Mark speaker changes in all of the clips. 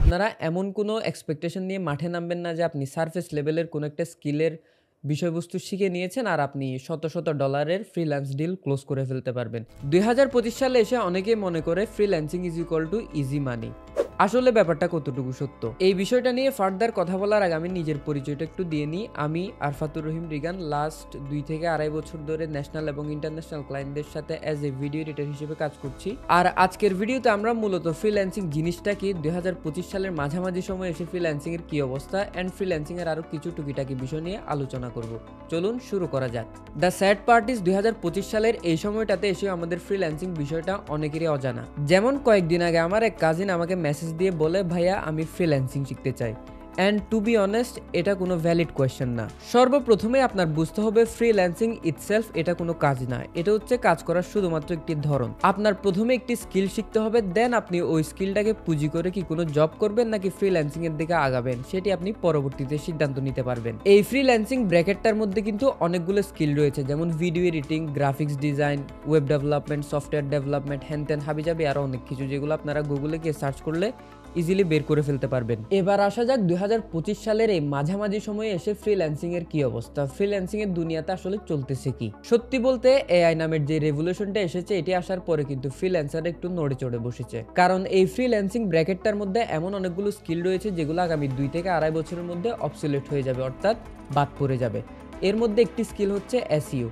Speaker 1: আপনারা এমন কোনো এক্সপেকটেশন নিয়ে মাঠে নামবেন না যে আপনি সারফেস লেভেলের কোনো একটা স্কিলের বিষয়বস্তু শিখে নিয়েছেন আর আপনি শত শত ডলারের ফ্রিল্যান্স ডিল ক্লোজ করে ফেলতে পারবেন। ২০২৫ সালে এসে অনেকেই মনে করে freelancing is equal to easy মানি। আসলে ব্যাপারটা কতটুকু সত্য, এই বিষয়টা নিয়ে ফার্দার কথা বলার আগে আমি নিজের পরিচয়টা একটু দিয়ে নিই। আমি আরফাতুর রহিম রিগান লাস্ট 2 থেকে আড়াই বছর ধরে ন্যাশনাল এবং ইন্টারন্যাশনাল ক্লায়েন্টদের সাথে অ্যাজ এ ভিডিও এডিটর হিসেবে কাজ করছি। আর আজকের ভিডিওতে আমরা মূলত ফ্রিল্যান্সিং জিনিসটা কি, ২০২৫ সালের মাঝামাঝি সময় এসে ফ্রিল্যান্সিং এর কি অবস্থা অ্যান্ড ফ্রিল্যান্সিং এর আরো কিছু টুকিটাকি বিষয় নিয়ে আলোচনা করব। চলুন শুরু করা যাক। দ্য স্যাড পার্ট ইজ ২০২৫ সালের এই সময়টাতে এসে আমাদের ফ্রিল্যান্সিং বিষয়টা অনেকেরই অজানা। যেমন কয়েকদিন আগে আমার এক কাজিন আমাকে মেসেজ দিয়ে বলে, ভাইয়া আমি ফ্রিল্যান্সিং শিখতে চাই। অ্যান্ড টু বি অনেস্ট, এটা কোনো ভ্যালিড কোয়েশ্চেন না। সর্বপ্রথমে আপনার বুঝতে হবে ফ্রিল্যান্সিং ইটসেলফ এটা কোনো কাজ না, এটা হচ্ছে কাজ করার শুধুমাত্র একটি ধরন। আপনার প্রথমে একটি স্কিল শিখতে হবে, দেন আপনি ওই স্কিলটাকে পুঁজি করে কি কোনো জব করবেন নাকি ফ্রিল্যান্সিং এর দিকে আগাবেন সেটি আপনি পরবর্তীতে সিদ্ধান্ত নিতে পারবেন। এই ফ্রিল্যান্সিং ব্র্যাকেটটার মধ্যে কিন্তু অনেকগুলো স্কিল রয়েছে, যেমন video editing, graphics design, web development, software development, হ্যান হাবিজাবি আরো অনেক কিছু, যেগুলো আপনারা গুগলে গিয়ে সার্চ করলে ইজিলি বের করে ফেলতে পারবেন। এবার আসা যাক ২০২৫ সালের এই মাঝামাঝি সময়ে এসে ফ্রিল্যান্সিং এর কি অবস্থা, ফ্রিল্যান্সিং এর দুনিয়াতে আসলে চলতেছে কি। সত্যি বলতে এআই নামের যে রেভলিউশনটা এসেছে, এটি আসার পরে কিন্তু ফ্রিল্যান্সার একটু নড়ে চড়ে বসেছে। কারণ এই ফ্রিল্যান্সিং ব্র্যাকেটটার মধ্যে এমন অনেকগুলো স্কিল রয়েছে যেগুলো আগামী 2 থেকে আড়াই বছরের মধ্যে অবসলিউট হয়ে যাবে, অর্থাৎ বাদ পড়ে যাবে। এর মধ্যে একটি স্কিল হচ্ছে এসইও।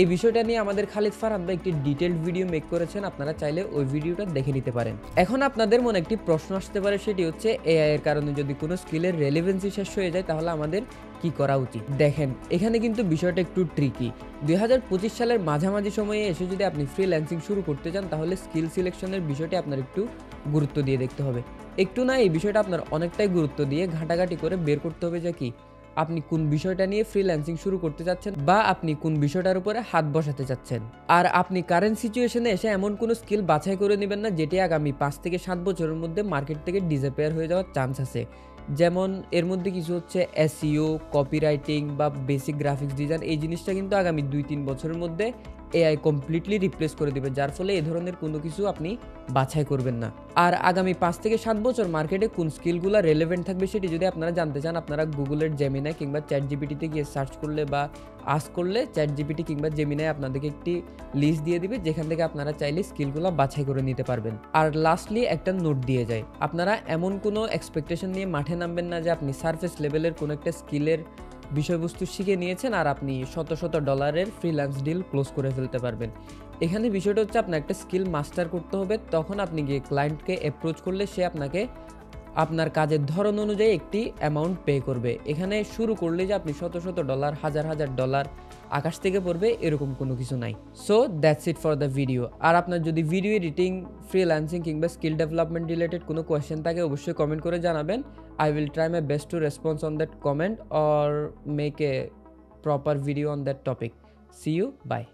Speaker 1: এই বিষয়টা নিয়ে আমাদের খালিদ ফারহাদ ভাই একটি ডিটেইলড ভিডিও মেক করেছেন, আপনারা চাইলে ওই ভিডিওটা দেখে নিতে পারেন। এখন আপনাদের মনে একটি প্রশ্ন আসতে পারে, সেটি হচ্ছে এআই এর কারণে যদি কোনো স্কিলের রেলেভেন্সি শেষ হয়ে যায় তাহলে আমাদের কি করা উচিত। দেখেন, এখানে কিন্তু বিষয়টা একটু ট্রিকি। ২০২৫ সালের মাঝামাঝি সময়ে এসে যদি আপনি ফ্রিল্যান্সিং শুরু করতে চান তাহলে স্কিল সিলেকশনের বিষয়টি আপনার একটু গুরুত্ব দিয়ে দেখতে হবে। একটু না, এই বিষয়টা আপনার অনেকটাই গুরুত্ব দিয়ে ঘাটাঘাটি করে বের করতে হবে যে কি আপনি কোন বিষয়টা নিয়ে ফ্রিল্যান্সিং শুরু করতে চাচ্ছেন বা আপনি কোন বিষয়টার উপরে হাত বসাতে চাচ্ছেন। আর আপনি কারেন্ট সিচুয়েশনে এসে এমন কোনো স্কিল বাছাই করে নেবেন না যেটি আগামী 5 থেকে 7 বছরের মধ্যে মার্কেট থেকে ডিসঅ্যাপিয়ার হয়ে যাওয়ার চান্স আছে। যেমন এর মধ্যে কিছু হচ্ছে এসইও, কপিরাইটিং বা বেসিক গ্রাফিক্স ডিজাইন। এই জিনিসটা কিন্তু আগামী 2-3 বছরের মধ্যে এআই কমপ্লিটলি রিপ্লেস করে দিবে, যার ফলে এই ধরনের কোনো কিছু আপনি বাছাই করবেন না। আর আগামী 5 থেকে 7 বছর মার্কেটে কোন স্কিলগুলো রেলেভেন্ট থাকবে সেটি যদি আপনারা জানতে চান, আপনারা গুগলের জেমিনাই কিংবা চ্যাট জিপিটিতে গিয়ে সার্চ করলে বা আস্ক করলে চ্যাট জিপিটি কিংবা জেমিনাই আপনাদেরকে একটি লিস্ট দিয়ে দিবে, যেখান থেকে আপনারা চাইলে স্কিলগুলো বাছাই করে নিতে পারবেন। আর লাস্টলি একটা নোট দিয়ে যায়, আপনারা এমন কোনো এক্সপেকটেশন নিয়ে মাঠে নামবেন না যে আপনি সারফেস লেভেলের কোনো একটা স্কিলের বিষয়বস্তু শিখে নিয়েছেন আর আপনি শত শত ডলারের ফ্রিল্যান্স ডিল ক্লোজ করে ফেলতে পারবেন। এখানে বিষয়টা হচ্ছে আপনার একটা স্কিল মাস্টার করতে হবে, তখন আপনি গিয়ে ক্লায়েন্টকে অ্যাপ্রোচ করলে সে আপনাকে আপনার কাজের ধরন অনুযায়ী একটি অ্যামাউন্ট পে করবে। এখানে শুরু করলে যে আপনি শত শত ডলার, হাজার হাজার ডলার আকাশ থেকে পড়বে এরকম কোনো কিছু নাই। So that's it for the video. আর আপনার যদি ভিডিও এডিটিং, ফ্রিল্যান্সিং কিংবা স্কিল ডেভেলপমেন্ট রিলেটেড কোনো কোয়েশ্চেন থাকে অবশ্যই কমেন্ট করে জানাবেন। I will try my best to respond on that comment or make a proper video on that topic. See you. Bye.